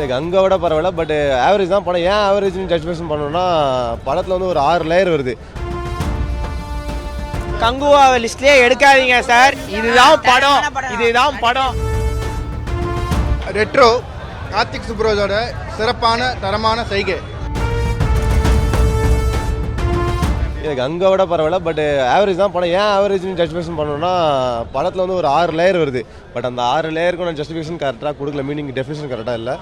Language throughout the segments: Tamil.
எனக்கு அங்கே விட பரவாயில்ல, பட் ஆவரேஜ் தான் படம். ஏன் ஆவரேஜ்னு ஜட்ஜ்மெண்ட் பண்ணோம்னா படத்தில் வந்து ஒரு 6 லேயர் வருது. கங்குவாவை லிஸ்ட்லேயே எடுக்காதீங்க சார், இதுதான் படம், இதுதான் படம். ரெட்ரோ கார்த்திக் சுப்ராஜோட சிறப்பான தரமான செய்கை. எனக்கு அங்கே விட பரவாயில்ல, பட் ஆவரேஜ் தான் படம். ஏன் ஆவரேஜ்னு ஜட்ஜ்மெண்ட் பண்ணோம்னா படத்தில் வந்து ஒரு 6 லேயர் வருது. பட் அந்த 6 லேயருக்கும் நான் ஜஸ்டிஃபிகேஷன் கரெக்டாக கொடுக்கல, மீனிங் டெஃபினேஷன் கரெக்டாக இல்லை.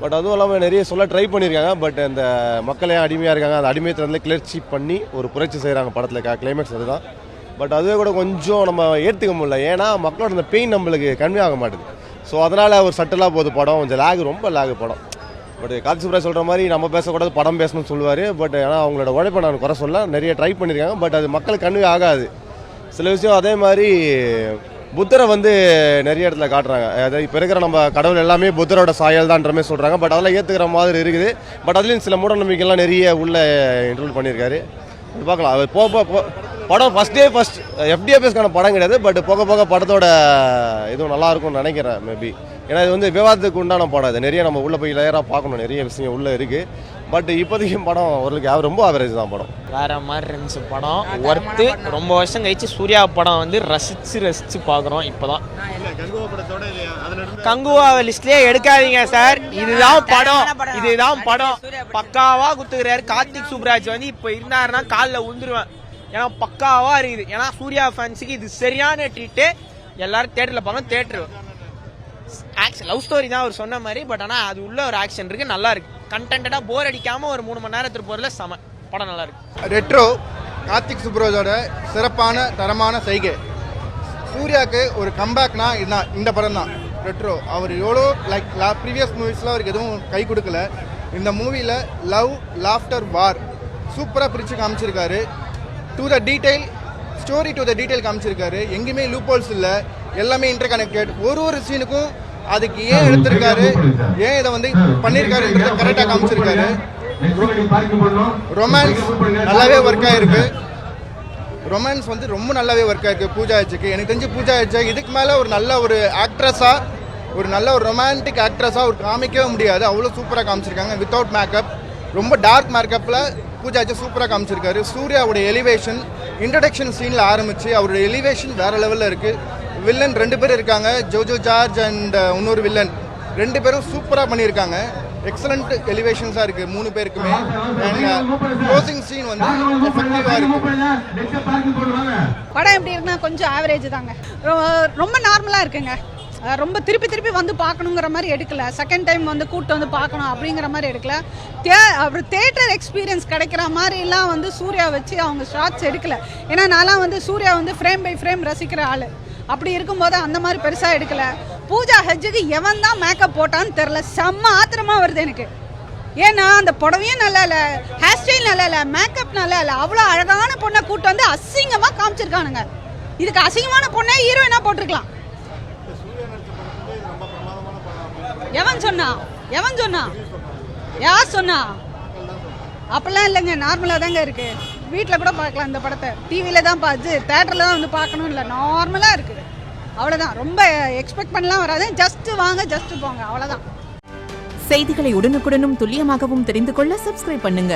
பட் அதுவும் இல்லாமல் நிறைய சொல்ல ட்ரை பண்ணியிருக்காங்க. பட் அந்த மக்கள் ஏன் அடிமையாக இருக்காங்க, அந்த அடிமையத்திலேருந்து கிளர்ச்சி பண்ணி ஒரு புரட்சி செய்கிறாங்க படத்தில். கிளைமேக்ஸ் அதுதான். பட் அதுவே கூட கொஞ்சம் நம்ம ஏற்றுக்க முடியல, ஏன்னா மக்களோட அந்த பெயின் நம்மளுக்கு கன்வே ஆக மாட்டுது. ஸோ அதனால் ஒரு சட்டலாக போகுது படம், கொஞ்சம் லேக், ரொம்ப லேக் படம். பட் கார்த்திக் சுப்ராஜ் சொல்கிற மாதிரி நம்ம பேசக்கூடாது, படம் பேசணும்னு சொல்லுவார். பட் ஆனால் அவங்களோட உழைப்பை நான் குறை சொல்ல, நிறைய ட்ரை பண்ணியிருக்காங்க. பட் அது மக்களுக்கு கன்வே ஆகாது சில விஷயம். அதே மாதிரி புத்தரை வந்து நிறைய இடத்துல காட்டுறாங்க. அதாவது இப்போ இருக்கிற நம்ம கடவுள் எல்லாமே புத்தரோட சாயல் தான்ற மாதிரி சொல்கிறாங்க. பட் அதெல்லாம் ஏற்றுக்கிற மாதிரி இருக்குது. பட் அதுலேயும் சில மூட நம்பிக்கைலாம் நிறைய உள்ள இன்க்ளூட் பண்ணியிருக்காரு. பார்க்கலாம். அவர் போக படம் ஃபஸ்ட் FDFSக்கான படம் கிடையாது. பட் போக போக படத்தோட இதுவும் நல்லாயிருக்கும்னு நினைக்கிறேன் மேபி. ஏன்னா இது வந்து விவாதத்துக்கு உண்டான படம். இது நிறைய நம்ம உள்ளே போய் லேயராக பார்க்கணும், நிறைய விஷயம் உள்ளே இருக்குது. பட் இப்போதைக்கு படம் ஓரளவுக்கு ரொம்ப ஆவரேஜ் தான் படம். வேற மாதிரி இருந்துச்சு படம், ஒர்த்து. ரொம்ப வருஷம் கழிச்சு சூர்யா படம் வந்து ரசித்து பார்க்குறோம் இப்போதான். கங்குவாவை லிஸ்ட்லேயே எடுக்காதீங்க சார், இதுதான் படம், இதுதான் படம். பக்காவா குத்துக்கிறாரு கார்த்திக் சுப்ராஜ். வந்து இப்போ இருந்தாருன்னா காலில் உழுந்துருவேன், ஏன்னா பக்காவா இருக்குது. ஏன்னா சூர்யா ஃபேன்ஸுக்கு இது சரியான ட்ரீட்டு. எல்லாரும் தேட்டரில் பார்க்கணும். தேட்டர் ஆக்ஷன் லவ் ஸ்டோரி தான் அவர் சொன்ன மாதிரி. பட் ஆனால் அது உள்ள ஒரு ஆக்ஷன் இருக்குது, நல்லா இருக்கு. கண்டென்ட்டாக போர் அடிக்காமல் ஒரு 3 மணி நேரத்துக்கு போகிறதுல செம படம், நல்லா இருக்கு. ரெட்ரோ கார்த்திக் சுப்ராஜோட சிறப்பான தரமான செய்கை. சூர்யாவுக்கு ஒரு கம்பேக்னா இதுதான், இந்த படம் தான் ரெட்ரோ. அவர் எவ்வளோ ப்ரீவியஸ் மூவிஸில் அவருக்கு எதுவும் கை கொடுக்கல. இந்த மூவியில் லவ், லாஃப்டர், வார் சூப்பராக பிரித்து காமிச்சிருக்காரு. To the detail, story to the detail காமிச்சிருக்காரு. எங்கேயுமே லூப்போல்ஸ் இல்லை, எல்லாமே இன்டர் கனெக்டட். ஒரு சீனுக்கும் அதுக்கு ஏன் எடுத்திருக்காரு, ஏன் இதை வந்து பண்ணியிருக்காருன்றத கரெக்டாக காமிச்சிருக்காரு. ரொமான்ஸ் நல்லாவே ஒர்க் ஆகிருக்கு. ரொமான்ஸ் வந்து ரொம்ப நல்லாவே ஒர்க் ஆகிருக்கு பூஜா ஹெட்ஜுக்கு. எனக்கு தெரிஞ்சு பூஜா ஹெட்ஜை இதுக்கு மேலே ஒரு நல்ல ஒரு ஆக்ட்ரஸாக, ஒரு நல்ல ஒரு ரொமான்டிக் ஆக்ட்ரஸாக ஒரு காமிக்கவே முடியாது. அவ்வளோ சூப்பராக காமிச்சிருக்காங்க. வித்தவுட் மேக்கப், ரொம்ப டார்க் மேக்கப்பில் பூஜா ஹெட்ஜை சூப்பராக காமிச்சிருக்காரு. சூர்யாவுடைய எலிவேஷன் இன்ட்ரடக்ஷன் சீனில் ஆரம்பித்து அவருடைய எலிவேஷன் வேறு லெவலில் இருக்குது. வில்லன் 2 பேர் இருக்காங்க, ஜோஜோ ஜார்ஜ் அண்ட் இன்னொரு வில்லன். 2 பேரும் சூப்பராக பண்ணியிருக்காங்க. எக்ஸலண்ட் எலிவேஷன்ஸாக இருக்குது 3 பேருக்குமே. அண்ட் க்ளோசிங் சீன் வந்து எஃபெக்டிவாக இருக்குது. படம் எப்படி இருக்குன்னா கொஞ்சம் ஆவரேஜ் தாங்க, ரொம்ப நார்மலாக இருக்குங்க. ரொம்ப திருப்பி வந்து பார்க்கணுங்கிற மாதிரி எடுக்கல. செகண்ட் டைம் வந்து கூப்பிட்டு வந்து பார்க்கணும் அப்படிங்கிற மாதிரி எடுக்கல. அப்புறம் தேட்டர் எக்ஸ்பீரியன்ஸ் கிடைக்கிற மாதிரிலாம் வந்து சூர்யா வச்சு அவங்க ஷார்ட்ஸ் எடுக்கல. ஏன்னா நான்லாம் வந்து சூர்யா வந்து ஃப்ரேம் பை ஃப்ரேம் ரசிக்கிற ஆள். அப்படி இருக்கும்போது அந்த மாதிரி பெருசாக எடுக்கல. பூஜா ஹெட்ஜுக்கு எவன் தான் மேக்கப் போட்டான்னு தெரில, செம்ம ஆத்திரமாக வருது எனக்கு. ஏன்னா அந்த புடவையும் நல்லா இல்லை, ஹேர் ஸ்டைல் நல்லா இல்லை, மேக்கப் நல்லா இல்லை. அவ்வளோ அழகான பொண்ணை கூப்பிட்டு வந்து அசிங்கமாக காமிச்சிருக்கானுங்க. இதுக்கு அசிங்கமான பொண்ணே ஹீரோயினா போட்டிருக்கலாம். எவன் சொன்னா யார் சொன்னா? அப்பெல்லாம் இல்லைங்க, நார்மலாக தாங்க இருக்கு. வீட்டில் கூட பார்க்கலாம் இந்த படத்தை, டிவியில் தான் பார்த்து தேட்டரில் தான் வந்து பார்க்கணும் இல்லை, நார்மலாக இருக்குது. அவ்வளோதான், ரொம்ப எக்ஸ்பெக்ட் பண்ணலாம் வராது. ஜஸ்ட் வாங்க, ஜஸ்ட் போங்க, அவ்வளோதான். செய்திகளை உடனுக்குடனும் துல்லியமாகவும் தெரிந்து கொள்ள சப்ஸ்கிரைப் பண்ணுங்க.